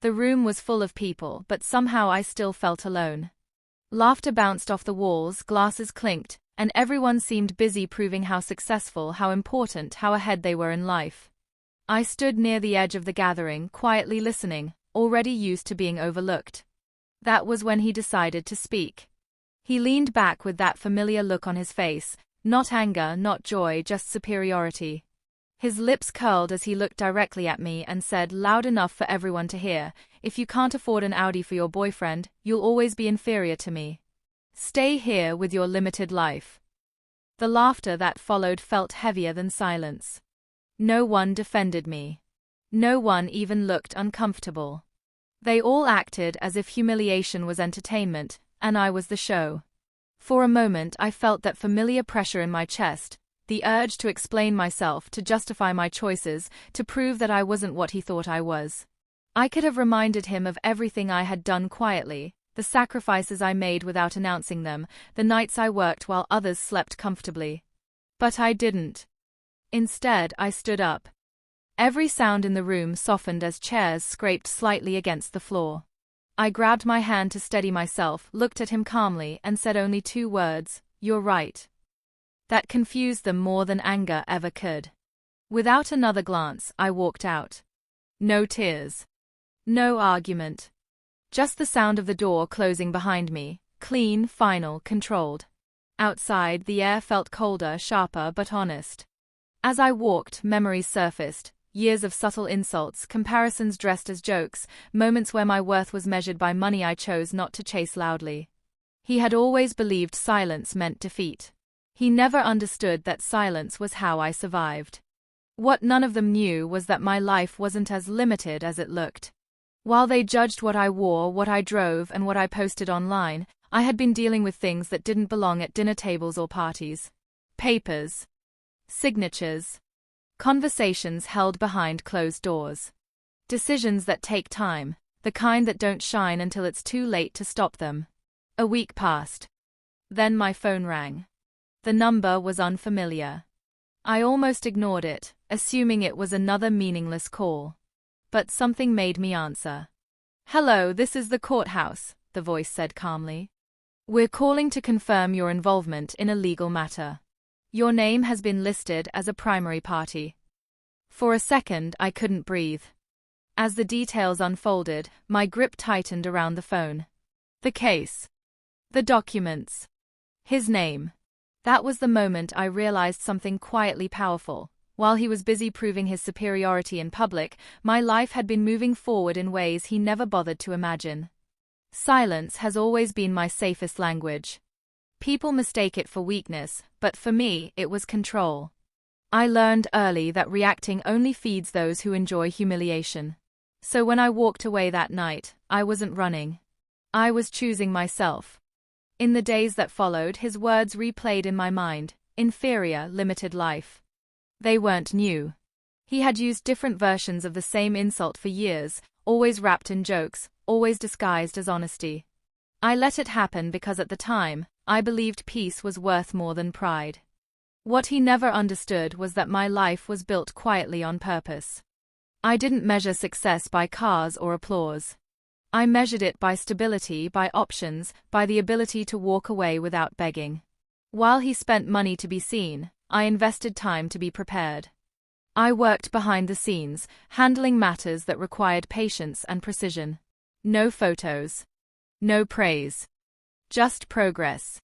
The room was full of people, but somehow I still felt alone. Laughter bounced off the walls, glasses clinked, and everyone seemed busy proving how successful, how important, how ahead they were in life. I stood near the edge of the gathering, quietly listening, already used to being overlooked. That was when he decided to speak. He leaned back with that familiar look on his face, not anger, not joy, just superiority. His lips curled as he looked directly at me and said, loud enough for everyone to hear, "If you can't afford an Audi for your boyfriend, you'll always be inferior to me. Stay here with your limited life." The laughter that followed felt heavier than silence. No one defended me. No one even looked uncomfortable. They all acted as if humiliation was entertainment, and I was the show. For a moment I felt that familiar pressure in my chest, the urge to explain myself, to justify my choices, to prove that I wasn't what he thought I was. I could have reminded him of everything I had done quietly, the sacrifices I made without announcing them, the nights I worked while others slept comfortably. But I didn't. Instead, I stood up. Every sound in the room softened as chairs scraped slightly against the floor. I grabbed my hand to steady myself, looked at him calmly, and said only 2 words, "You're right." That confused them more than anger ever could. Without another glance, I walked out. No tears. No argument. Just the sound of the door closing behind me, clean, final, controlled. Outside, the air felt colder, sharper, but honest. As I walked, memories surfaced. Years of subtle insults, comparisons dressed as jokes, moments where my worth was measured by money I chose not to chase loudly. He had always believed silence meant defeat. He never understood that silence was how I survived. What none of them knew was that my life wasn't as limited as it looked. While they judged what I wore, what I drove, and what I posted online, I had been dealing with things that didn't belong at dinner tables or parties. Papers. Signatures. Conversations held behind closed doors. Decisions that take time, the kind that don't shine until it's too late to stop them. A week passed. Then my phone rang. The number was unfamiliar. I almost ignored it, assuming it was another meaningless call. But something made me answer. "Hello, this is the courthouse," the voice said calmly. "We're calling to confirm your involvement in a legal matter. Your name has been listed as a primary party." For a second, I couldn't breathe. As the details unfolded, my grip tightened around the phone. The case. The documents. His name. That was the moment I realized something quietly powerful. While he was busy proving his superiority in public, my life had been moving forward in ways he never bothered to imagine. Silence has always been my safest language. People mistake it for weakness, but for me, it was control. I learned early that reacting only feeds those who enjoy humiliation. So when I walked away that night, I wasn't running. I was choosing myself. In the days that followed, his words replayed in my mind, inferior, limited life. They weren't new. He had used different versions of the same insult for years, always wrapped in jokes, always disguised as honesty. I let it happen because at the time, I believed peace was worth more than pride. What he never understood was that my life was built quietly on purpose. I didn't measure success by cars or applause. I measured it by stability, by options, by the ability to walk away without begging. While he spent money to be seen, I invested time to be prepared. I worked behind the scenes, handling matters that required patience and precision. No photos. No praise. Just progress.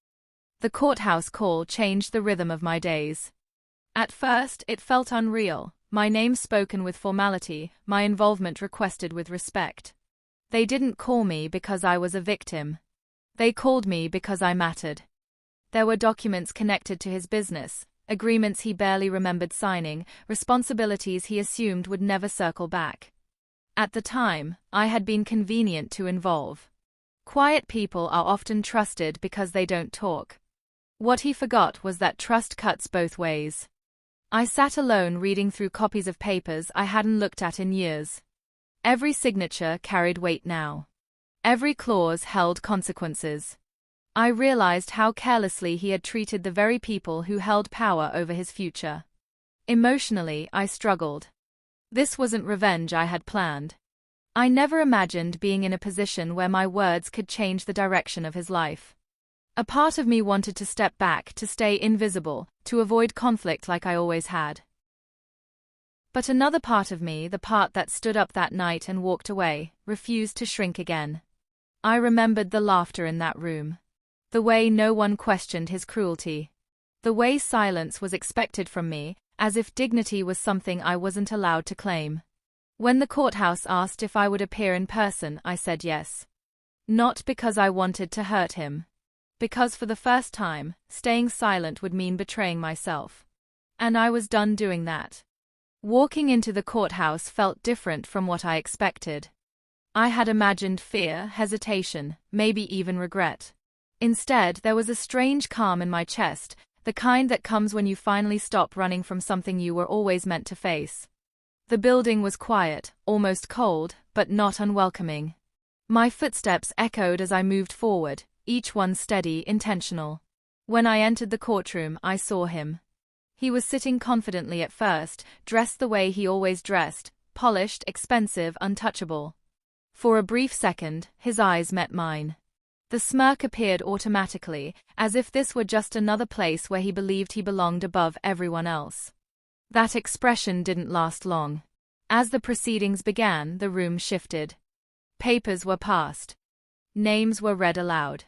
The courthouse call changed the rhythm of my days. At first, it felt unreal, my name spoken with formality, my involvement requested with respect. They didn't call me because I was a victim. They called me because I mattered. There were documents connected to his business, agreements he barely remembered signing, responsibilities he assumed would never circle back. At the time, I had been convenient to involve. Quiet people are often trusted because they don't talk. What he forgot was that trust cuts both ways. I sat alone reading through copies of papers I hadn't looked at in years. Every signature carried weight now. Every clause held consequences. I realized how carelessly he had treated the very people who held power over his future. Emotionally, I struggled. This wasn't revenge I had planned. I never imagined being in a position where my words could change the direction of his life. A part of me wanted to step back, to stay invisible, to avoid conflict like I always had. But another part of me, the part that stood up that night and walked away, refused to shrink again. I remembered the laughter in that room. The way no one questioned his cruelty. The way silence was expected from me, as if dignity was something I wasn't allowed to claim. When the courthouse asked if I would appear in person, I said yes. Not because I wanted to hurt him. Because for the first time, staying silent would mean betraying myself. And I was done doing that. Walking into the courthouse felt different from what I expected. I had imagined fear, hesitation, maybe even regret. Instead, there was a strange calm in my chest, the kind that comes when you finally stop running from something you were always meant to face. The building was quiet, almost cold, but not unwelcoming. My footsteps echoed as I moved forward, each one steady, intentional. When I entered the courtroom, I saw him. He was sitting confidently at first, dressed the way he always dressed, polished, expensive, untouchable. For a brief second, his eyes met mine. The smirk appeared automatically, as if this were just another place where he believed he belonged above everyone else. That expression didn't last long. As the proceedings began, the room shifted. Papers were passed. Names were read aloud.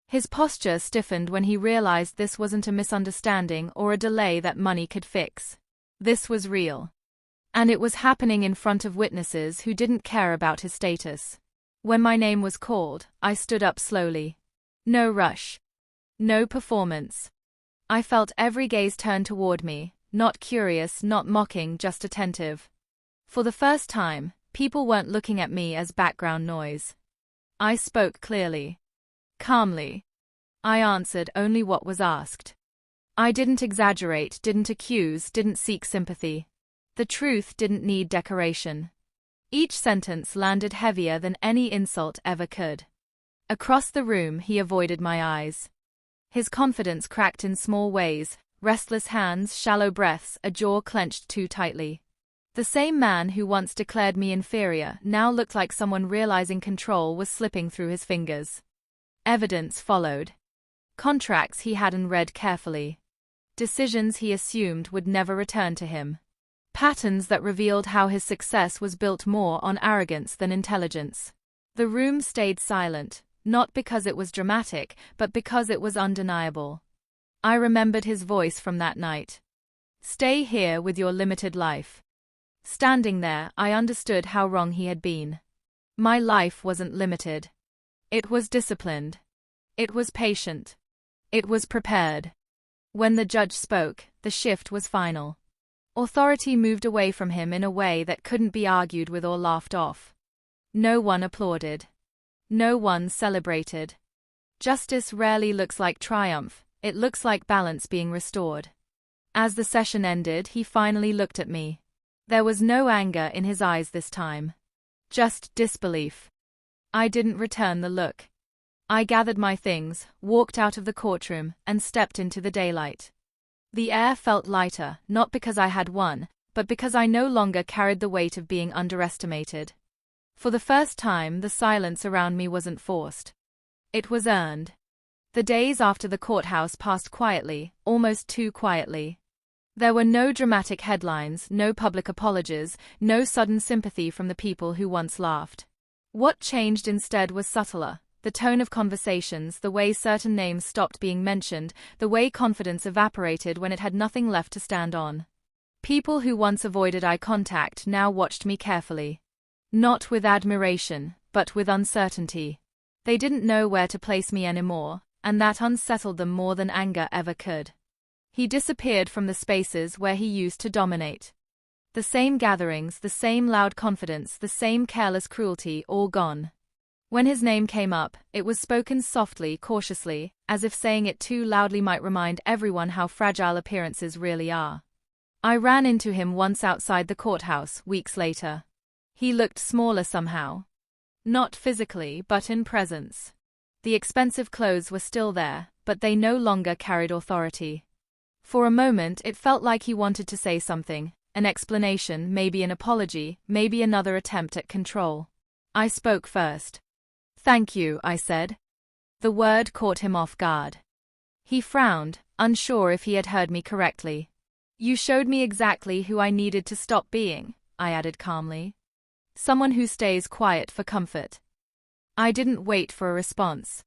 His posture stiffened when he realized this wasn't a misunderstanding or a delay that money could fix. This was real. And it was happening in front of witnesses who didn't care about his status. When my name was called, I stood up slowly. No rush. No performance. I felt every gaze turn toward me, not curious, not mocking, just attentive. For the first time, people weren't looking at me as background noise. I spoke clearly. Calmly. I answered only what was asked. I didn't exaggerate, didn't accuse, didn't seek sympathy. The truth didn't need decoration. Each sentence landed heavier than any insult ever could. Across the room, he avoided my eyes. His confidence cracked in small ways, restless hands, shallow breaths, a jaw clenched too tightly. The same man who once declared me inferior now looked like someone realizing control was slipping through his fingers. Evidence followed. Contracts he hadn't read carefully. Decisions he assumed would never return to him. Patterns that revealed how his success was built more on arrogance than intelligence. The room stayed silent, not because it was dramatic, but because it was undeniable. I remembered his voice from that night. Stay here with your limited life. Standing there, I understood how wrong he had been. My life wasn't limited. It was disciplined. It was patient. It was prepared. When the judge spoke, the shift was final. Authority moved away from him in a way that couldn't be argued with or laughed off. No one applauded. No one celebrated. Justice rarely looks like triumph, it looks like balance being restored. As the session ended, he finally looked at me. There was no anger in his eyes this time. Just disbelief. I didn't return the look. I gathered my things, walked out of the courtroom, and stepped into the daylight. The air felt lighter, not because I had won, but because I no longer carried the weight of being underestimated. For the first time, the silence around me wasn't forced. It was earned. The days after the courthouse passed quietly, almost too quietly. There were no dramatic headlines, no public apologies, no sudden sympathy from the people who once laughed. What changed instead was subtler. The tone of conversations, the way certain names stopped being mentioned, the way confidence evaporated when it had nothing left to stand on. People who once avoided eye contact now watched me carefully. Not with admiration, but with uncertainty. They didn't know where to place me anymore, and that unsettled them more than anger ever could. He disappeared from the spaces where he used to dominate. The same gatherings, the same loud confidence, the same careless cruelty, all gone. When his name came up, it was spoken softly, cautiously, as if saying it too loudly might remind everyone how fragile appearances really are. I ran into him once outside the courthouse, weeks later. He looked smaller somehow. Not physically, but in presence. The expensive clothes were still there, but they no longer carried authority. For a moment it felt like he wanted to say something, an explanation, maybe an apology, maybe another attempt at control. I spoke first. "Thank you," I said. The word caught him off guard. He frowned, unsure if he had heard me correctly. "You showed me exactly who I needed to stop being," I added calmly. "Someone who stays quiet for comfort." I didn't wait for a response.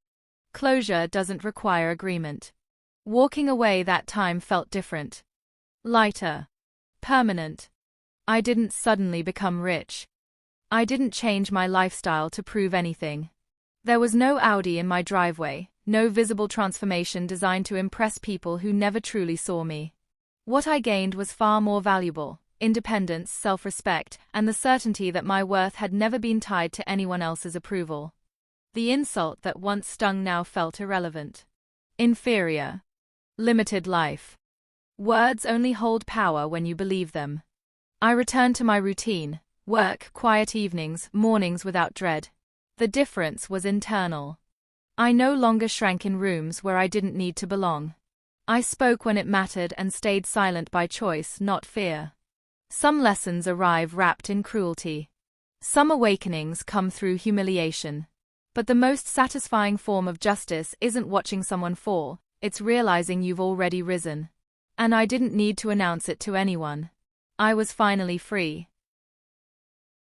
Closure doesn't require agreement. Walking away that time felt different. Lighter. Permanent. I didn't suddenly become rich. I didn't change my lifestyle to prove anything. There was no Audi in my driveway, no visible transformation designed to impress people who never truly saw me. What I gained was far more valuable: independence, self-respect, and the certainty that my worth had never been tied to anyone else's approval. The insult that once stung now felt irrelevant. Inferior. Limited life. Words only hold power when you believe them. I returned to my routine: work, quiet evenings, mornings without dread. The difference was internal. I no longer shrank in rooms where I didn't need to belong. I spoke when it mattered and stayed silent by choice, not fear. Some lessons arrive wrapped in cruelty. Some awakenings come through humiliation. But the most satisfying form of justice isn't watching someone fall, it's realizing you've already risen. And I didn't need to announce it to anyone. I was finally free.